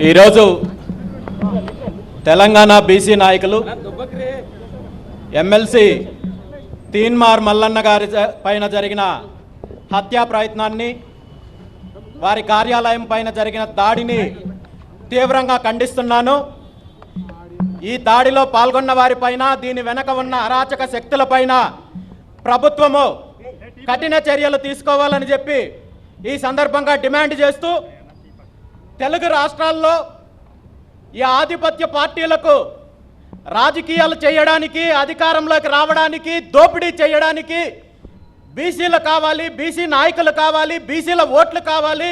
ఈరోజు తెలంగాణ బీసీ నాయకులు ఎమ్మెల్సీ తీన్మార్ మల్లన్న గారి పైన జరిగిన హత్యా ప్రయత్నాన్ని, వారి కార్యాలయం పైన జరిగిన దాడిని తీవ్రంగా ఖండిస్తున్నాను. ఈ దాడిలో పాల్గొన్న వారిపైన, దీని వెనక ఉన్న అరాచక శక్తులపైన ప్రభుత్వము కఠిన చర్యలు తీసుకోవాలని చెప్పి ఈ సందర్భంగా డిమాండ్ చేస్తూ, తెలుగు రాష్ట్రాల్లో ఈ ఆధిపత్య పార్టీలకు రాజకీయాలు చేయడానికి, అధికారంలోకి రావడానికి, దోపిడీ చేయడానికి బీసీలు కావాలి, బీసీ నాయకులు కావాలి, బీసీల ఓట్లు కావాలి.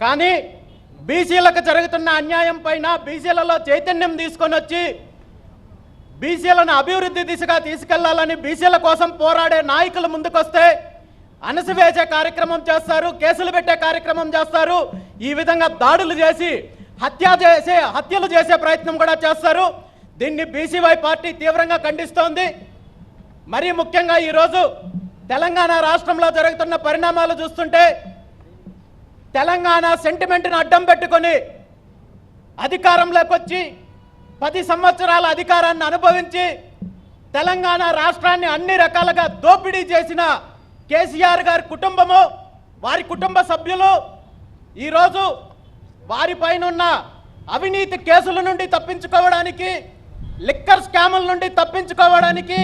కానీ బీసీలకు జరుగుతున్న అన్యాయం పైన బీసీలలో చైతన్యం తీసుకొని వచ్చి బీసీలను అభివృద్ధి దిశగా తీసుకెళ్లాలని బీసీల కోసం పోరాడే నాయకులు ముందుకొస్తే అణసివేసే కార్యక్రమం చేస్తారు, కేసులు పెట్టే కార్యక్రమం చేస్తారు, ఈ విధంగా దాడులు చేసి హత్యలు చేసే ప్రయత్నం కూడా చేస్తారు. దీన్ని బీసీవై పార్టీ తీవ్రంగా ఖండిస్తోంది. మరీ ముఖ్యంగా ఈరోజు తెలంగాణ రాష్ట్రంలో జరుగుతున్న పరిణామాలు చూస్తుంటే, తెలంగాణ సెంటిమెంట్ను అడ్డం పెట్టుకొని అధికారంలోకి వచ్చి 10 సంవత్సరాల అధికారాన్ని అనుభవించి తెలంగాణ రాష్ట్రాన్ని అన్ని రకాలుగా దోపిడీ చేసిన కేసీఆర్ గారి కుటుంబము, వారి కుటుంబ సభ్యులు ఈరోజు వారిపైన ఉన్న అవినీతి కేసుల నుండి తప్పించుకోవడానికి, లిక్కర్ స్కాముల నుండి తప్పించుకోవడానికి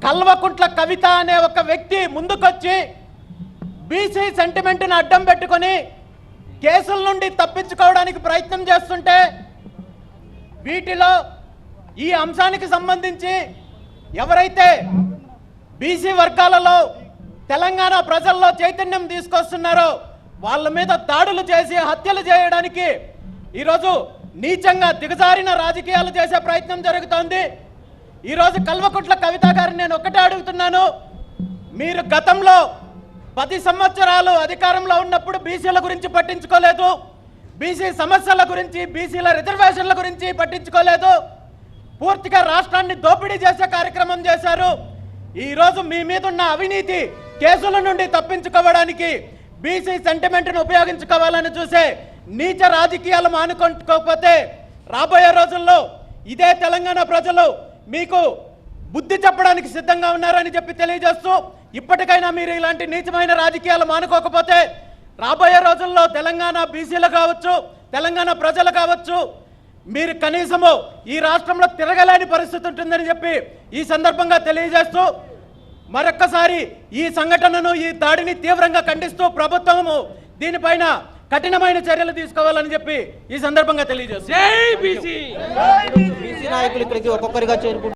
కల్వకుంట్ల కవిత అనే ఒక వ్యక్తి ముందుకొచ్చి బీసీ సెంటిమెంట్ను అడ్డం పెట్టుకొని కేసుల నుండి తప్పించుకోవడానికి ప్రయత్నం చేస్తుంటే, వీటిలో ఈ అంశానికి సంబంధించి ఎవరైతే బీసీ వర్గాలలో తెలంగాణ ప్రజల్లో చైతన్యం తీసుకొస్తున్నారో వాళ్ళ మీద దాడులు చేసి హత్యలు చేయడానికి ఈరోజు నీచంగా దిగజారిన రాజకీయాలు చేసే ప్రయత్నం జరుగుతోంది. ఈరోజు కల్వకుంట్ల కవిత గారిని నేను ఒక్కటే అడుగుతున్నాను, మీరు గతంలో 10 సంవత్సరాలు అధికారంలో ఉన్నప్పుడు బీసీల గురించి పట్టించుకోలేదు, బీసీ సమస్యల గురించి, బీసీల రిజర్వేషన్ల గురించి పట్టించుకోలేదు, పూర్తిగా రాష్ట్రాన్ని దోపిడీ చేసే కార్యక్రమం చేశారు. ఈరోజు మీ మీద ఉన్న అవినీతి కేసుల నుండి తప్పించుకోవడానికి బీసీ సెంటిమెంట్ను ఉపయోగించుకోవాలని చూసే నీచ రాజకీయాలు మానుకోకపోతే రాబోయే రోజుల్లో ఇదే తెలంగాణ ప్రజలు మీకు బుద్ధి చెప్పడానికి సిద్ధంగా ఉన్నారని చెప్పి తెలియజేస్తూ, ఇప్పటికైనా మీరు ఇలాంటి నీచమైన రాజకీయాలు మానుకోకపోతే రాబోయే రోజుల్లో తెలంగాణ బీసీలు కావచ్చు, తెలంగాణ ప్రజలు కావచ్చు, మీరు కనీసము ఈ రాష్ట్రంలో తిరగలేని పరిస్థితి ఉంటుందని చెప్పి ఈ సందర్భంగా తెలియజేస్తూ, మరొక్కసారి ఈ సంఘటనను, ఈ దాడిని తీవ్రంగా ఖండిస్తూ ప్రభుత్వము దీనిపైన కఠినమైన చర్యలు తీసుకోవాలని చెప్పి ఈ సందర్భంగా తెలియజేస్తూ, బీసీ నాయకులు ఇక్కడికి ఒక్కొక్కరిగా చేరుకుంటారు.